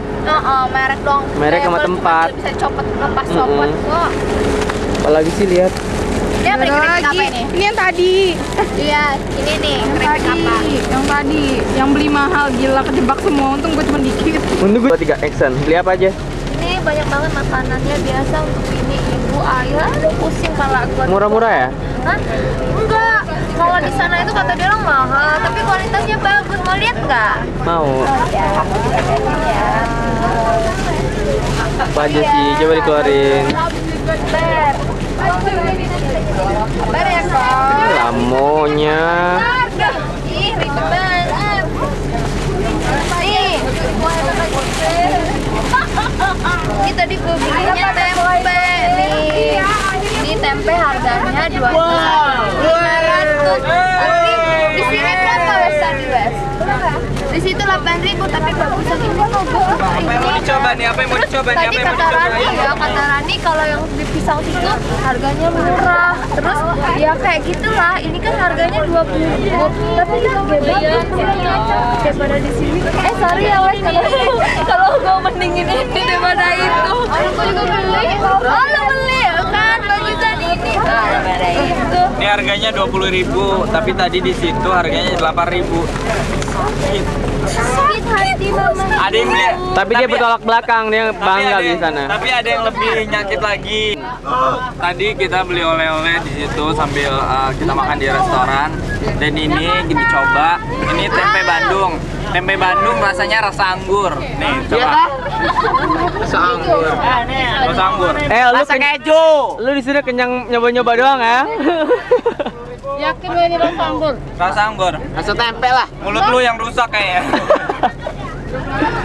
merek dong. Merek sama Level tempat. cuma bisa copot, lepas copot kok. Apalagi sih lihat. Dia beli keripik apa ini? Ini yang tadi. Iya, ini nih keripik apa? Yang tadi, yang beli mahal gila kejebak semua. Untung gue cuma dikit. Untuk gue 3 action. Beli apa aja? Ini banyak banget makanannya biasa untuk ini ibu ayah. Aduh pusing kepala gue. Murah-murah ya? Hah? Enggak. Kalau di sana itu kata dia orang mahal, tapi kualitasnya bagus. Mau lihat nggak? Mau. Ya. Apa aja sih? Coba dikeluarin. Ber ya kok. Lamonya. Ih, ribet banget. Nih. Ini tadi gue belinya tempe nih. Ini tempe harganya 2.500. Tapi di sini berapa Wes tadi Wes? Di situ 8.000 tapi bagusan ini loh Apa yang mau dicoba nih? Apa yang mau dicoba nih? Tadi kata Rani ya, kata Rani kalau yang di pisang situ harganya murah. Terus ya kayak gitulah. Ini kan harganya 20.000. Tapi kita beda daripada di sini. Sorry ya Wes kalau gue mendingin ini daripada itu. Aku juga beli. Oh lo beli kan bagusan ini. Daripada itu. Ini harganya 20.000, tapi tadi di situ harganya 8.000. Sakit hati mama. Ada yang beli, Tapi dia bertolak belakang, dia bangga di sana. Tapi ada yang lebih nyakit lagi. Tadi kita beli oleh-oleh di situ sambil kita makan di restoran. Dan ini kita coba. Ini tempe Bandung. Tempe Bandung rasanya rasa anggur. Nih, coba. Rasa anggur. Rasa anggur. Lu keju. Lu di sini kenyang nyoba-nyoba doang ya. Yakin lo ini rasa anggur? Rasa anggur. Rasa tempe lah. Mulut lu yang rusak kayaknya.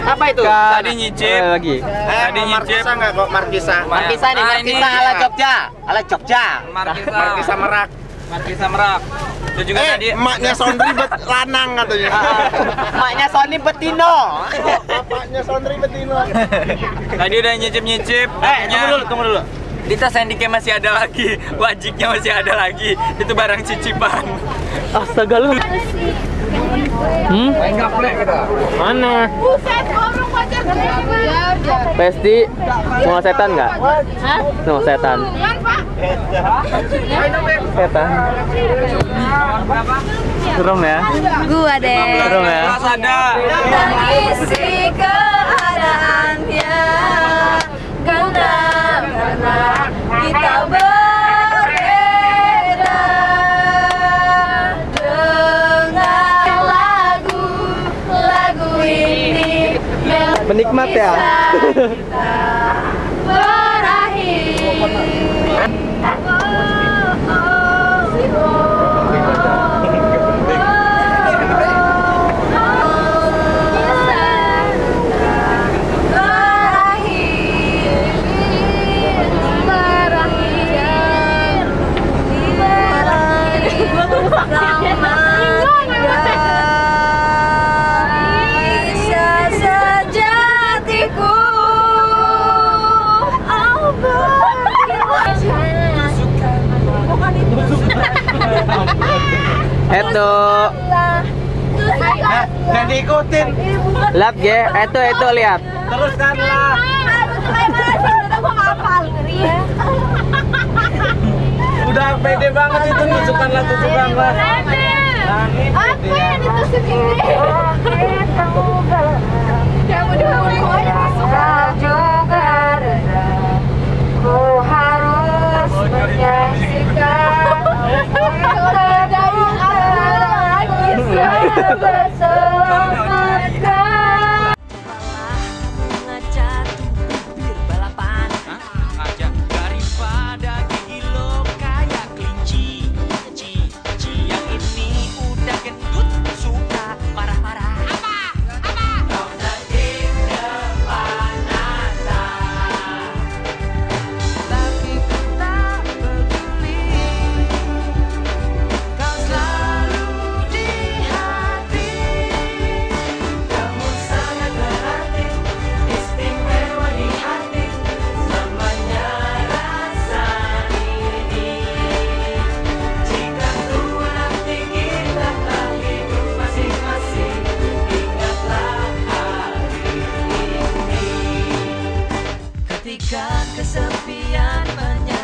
Apa itu? Tadi nyicip. Lagi. Tadi nyicip. Enggak kok Markisa. Markisa nih, Markisa ala Jogja. Ala Jogja. Markisa Merak. Markisa Merak. Itu juga tadi Emaknya Sondri lanang katanya. Emaknya Sony Betino. Bapaknya Sondri Betino. Tadi udah nyicip-nyicip. Tunggu dulu. Di tas handiknya masih ada lagi, wajiknya masih ada lagi. Itu barang cicipan. Astaga lu. Main gaplek kita. Mana? Buset, goblok pacar gue. Pesti mau setan nggak? Hah? No setan. Jangan, Pak. Setan. Serem ya? Gua deh. Serem ya? Kelas ada. Mengisi keadaannya karena kita berbeda dengan lagu ini Penikmat ya? Bisa sejatiku Itu. Dan diikutin. Lap ge, itu lihat. Teruskanlah. Udah pede banget itu, tunjukkanlah. Apa yang ditusuk ini? Ku harus menyaksikan berselamatkan. Ngajak balapan, ngajak daripada gigi lo kayak kelinci. Yang ini udah gendut, suka marah-marah. Apa? Kau lagi depan atas, tapi ku tak peduli. Kau selalu di hati, kamu sangat berarti, istimewa di hati, selamanya rasa ini. Jika tua nanti kita tak hidup masing-masing, ingatlah hari ini. Ketika kesepian menyerang